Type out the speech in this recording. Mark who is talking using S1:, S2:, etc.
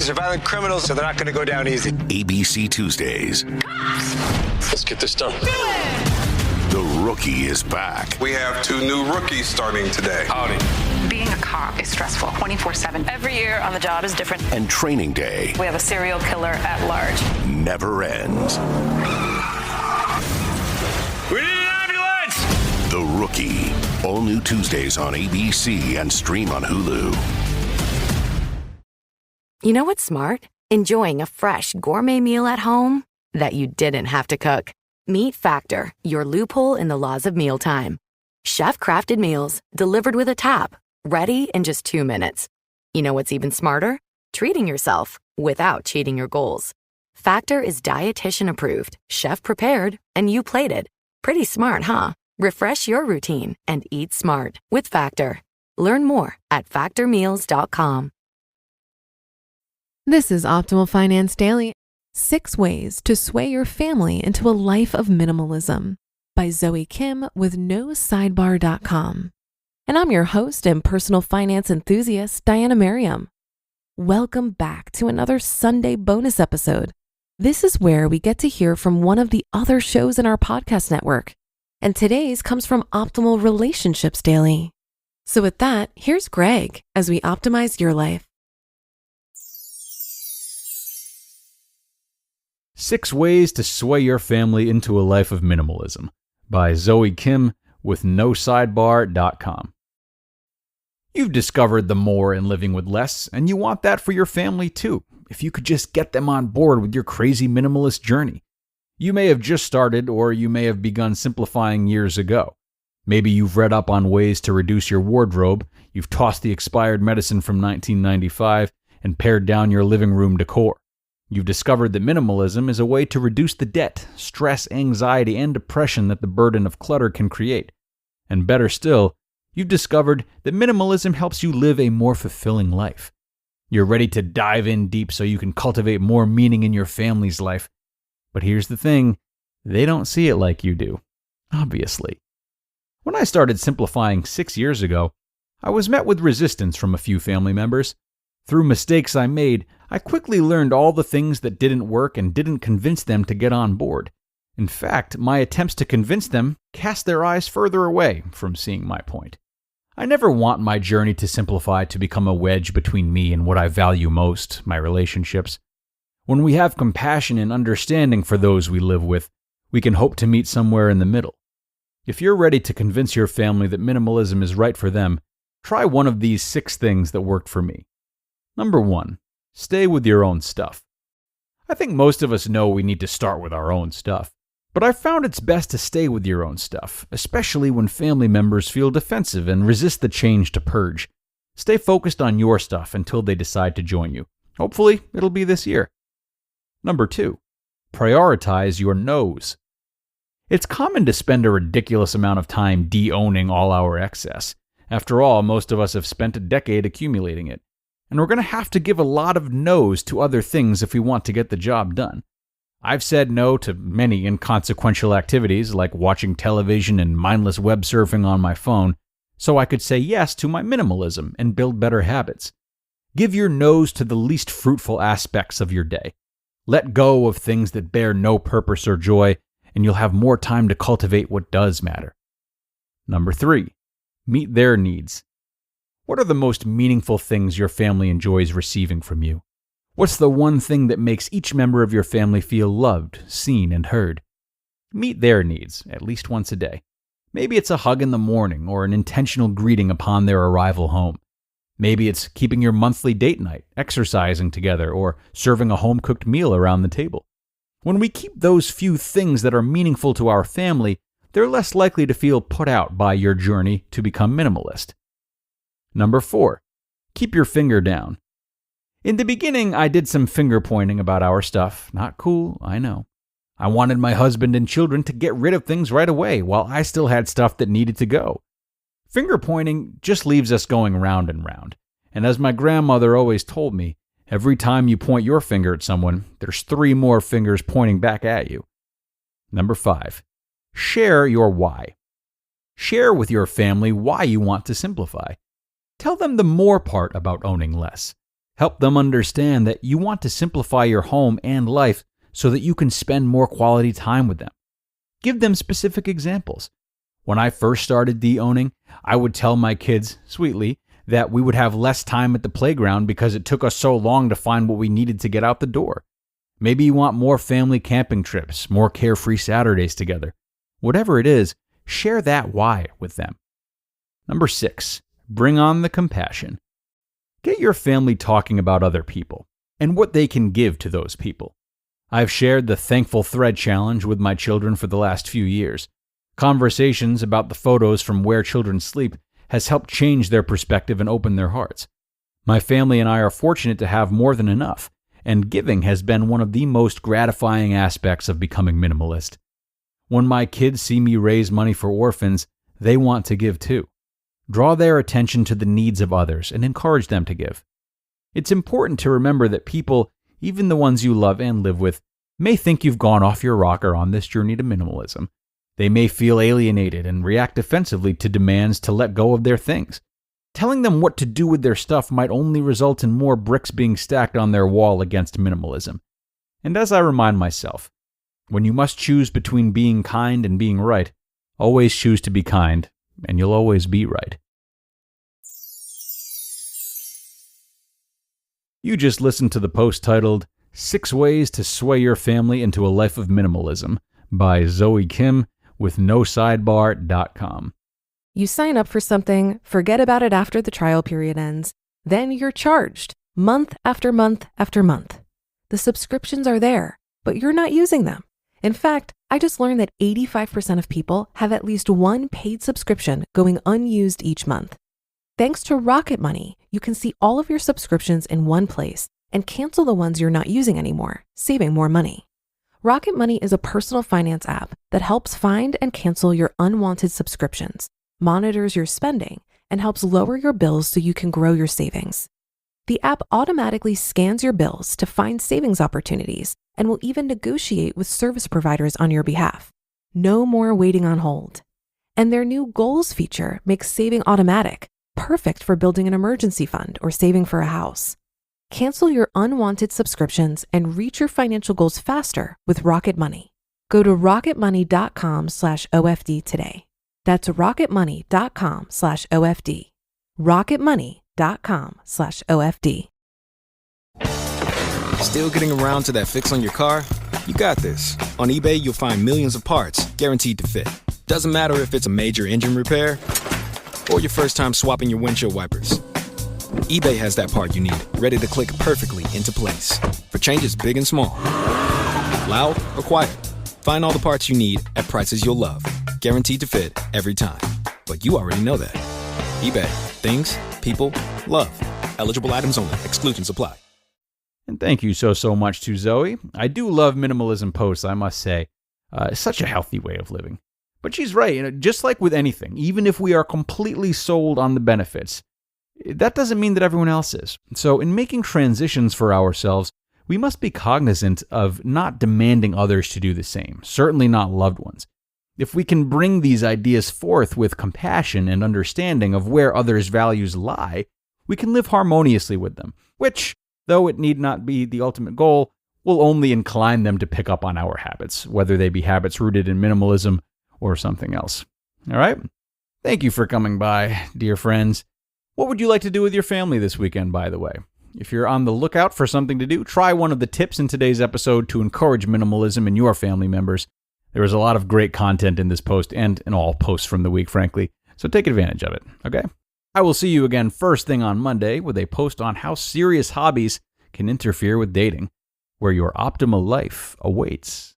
S1: These are violent criminals, so they're not going to go down easy.
S2: ABC Tuesdays.
S1: Let's get this done.
S2: The Rookie is back.
S3: We have 2 new rookies starting today.
S1: Howdy.
S4: Being a cop is stressful 24/7. Every year on the job is different.
S2: And Training Day
S4: We have a serial killer at large.
S2: never ends.
S1: We need an ambulance!
S2: The Rookie. All new Tuesdays on ABC and stream on Hulu.
S5: You know what's smart? Enjoying a fresh gourmet meal at home that you didn't have to cook. Meet Factor, your loophole in the laws of mealtime. Chef-crafted meals delivered with a tap, ready in just 2 minutes. You know what's even smarter? Treating yourself without cheating your goals. Factor is dietitian approved, chef prepared, and you plated. Pretty smart, huh? Refresh your routine and eat smart with Factor. Learn more at factormeals.com.
S6: This is Optimal Finance Daily, 6 ways to sway your family into a life of minimalism by Zoe Kim with NoSidebar.com. And I'm your host and personal finance enthusiast, Diana Merriam. Welcome back to another Sunday bonus episode. This is where we get to hear from one of the other shows in our podcast network. And today's comes from Optimal Relationships Daily. So with that, here's Greg as we optimize your life.
S7: 6 Ways to Sway Your Family into a Life of Minimalism by Zoe Kim with NoSidebar.com. You've discovered the more in living with less, and you want that for your family too, if you could just get them on board with your crazy minimalist journey. You may have just started, or you may have begun simplifying years ago. Maybe you've read up on ways to reduce your wardrobe, you've tossed the expired medicine from 1995, and pared down your living room decor. You've discovered that minimalism is a way to reduce the debt, stress, anxiety, and depression that the burden of clutter can create. And better still, you've discovered that minimalism helps you live a more fulfilling life. You're ready to dive in deep so you can cultivate more meaning in your family's life. But here's the thing, they don't see it like you do, obviously. When I started simplifying 6 years ago, I was met with resistance from a few family members. Through mistakes I made, I quickly learned all the things that didn't work and didn't convince them to get on board. In fact, my attempts to convince them cast their eyes further away from seeing my point. I never want my journey to simplify to become a wedge between me and what I value most, my relationships. When we have compassion and understanding for those we live with, we can hope to meet somewhere in the middle. If you're ready to convince your family that minimalism is right for them, try one of these 6 things that worked for me. Number 1, stay with your own stuff. I think most of us know we need to start with our own stuff, but I've found it's best to stay with your own stuff, especially when family members feel defensive and resist the change to purge. Stay focused on your stuff until they decide to join you. Hopefully, it'll be this year. Number 2, prioritize your no's. It's common to spend a ridiculous amount of time de-owning all our excess. After all, most of us have spent a decade accumulating it. And we're going to have to give a lot of no's to other things if we want to get the job done. I've said no to many inconsequential activities like watching television and mindless web surfing on my phone, so I could say yes to my minimalism and build better habits. Give your no's to the least fruitful aspects of your day. Let go of things that bear no purpose or joy, and you'll have more time to cultivate what does matter. Number 3, meet their needs. What are the most meaningful things your family enjoys receiving from you? What's the one thing that makes each member of your family feel loved, seen, and heard? Meet their needs, at least once a day. Maybe it's a hug in the morning or an intentional greeting upon their arrival home. Maybe it's keeping your monthly date night, exercising together, or serving a home-cooked meal around the table. When we keep those few things that are meaningful to our family, they're less likely to feel put out by your journey to become minimalist. Number 4, keep your finger down. In the beginning, I did some finger pointing about our stuff. Not cool, I know. I wanted my husband and children to get rid of things right away while I still had stuff that needed to go. Finger pointing just leaves us going round and round. And as my grandmother always told me, every time you point your finger at someone, there's 3 more fingers pointing back at you. Number 5, share your why. Share with your family why you want to simplify. Tell them the more part about owning less. Help them understand that you want to simplify your home and life so that you can spend more quality time with them. Give them specific examples. When I first started de-owning, I would tell my kids, sweetly, that we would have less time at the playground because it took us so long to find what we needed to get out the door. Maybe you want more family camping trips, more carefree Saturdays together. Whatever it is, share that why with them. Number 6, bring on the compassion. Get your family talking about other people and what they can give to those people. I've shared the Thankful Thread Challenge with my children for the last few years. Conversations about the photos from where children sleep has helped change their perspective and open their hearts. My family and I are fortunate to have more than enough, and giving has been one of the most gratifying aspects of becoming minimalist. When my kids see me raise money for orphans, they want to give too. Draw their attention to the needs of others and encourage them to give. It's important to remember that people, even the ones you love and live with, may think you've gone off your rocker on this journey to minimalism. They may feel alienated and react defensively to demands to let go of their things. Telling them what to do with their stuff might only result in more bricks being stacked on their wall against minimalism. And as I remind myself, when you must choose between being kind and being right, always choose to be kind, and you'll always be right. You just listened to the post titled 6 Ways to Sway Your Family into a Life of Minimalism by Zoe Kim with NoSidebar.com.
S6: You sign up for something, forget about it after the trial period ends, then you're charged month after month after month. The subscriptions are there, but you're not using them. In fact, I just learned that 85% of people have at least one paid subscription going unused each month. Thanks to Rocket Money, you can see all of your subscriptions in one place and cancel the ones you're not using anymore, saving more money. Rocket Money is a personal finance app that helps find and cancel your unwanted subscriptions, monitors your spending, and helps lower your bills so you can grow your savings. The app automatically scans your bills to find savings opportunities and will even negotiate with service providers on your behalf. No more waiting on hold. And their new goals feature makes saving automatic, perfect for building an emergency fund or saving for a house. Cancel your unwanted subscriptions and reach your financial goals faster with Rocket Money. Go to rocketmoney.com/OFD today. That's rocketmoney.com/OFD. rocketmoney.com/OFD.
S8: Still getting around to that fix on your car? You got this. On eBay, you'll find millions of parts guaranteed to fit. Doesn't matter if it's a major engine repair or your first time swapping your windshield wipers. eBay has that part you need, ready to click perfectly into place for changes big and small. Loud or quiet, find all the parts you need at prices you'll love. Guaranteed to fit every time. But you already know that. eBay. Things, people, love. Eligible items only. Exclusions apply.
S7: And thank you so much to Zoe. I do love minimalism posts, I must say. It's such a healthy way of living. But she's right. Just like with anything, even if we are completely sold on the benefits, that doesn't mean that everyone else is. So in making transitions for ourselves, we must be cognizant of not demanding others to do the same, certainly not loved ones. If we can bring these ideas forth with compassion and understanding of where others' values lie, we can live harmoniously with them, which, though it need not be the ultimate goal, will only incline them to pick up on our habits, whether they be habits rooted in minimalism or something else. All right? Thank you for coming by, dear friends. What would you like to do with your family this weekend, by the way? If you're on the lookout for something to do, try one of the tips in today's episode to encourage minimalism in your family members. There was a lot of great content in this post and in all posts from the week, frankly, so take advantage of it, okay? I will see you again first thing on Monday with a post on how serious hobbies can interfere with dating, where your optimal life awaits.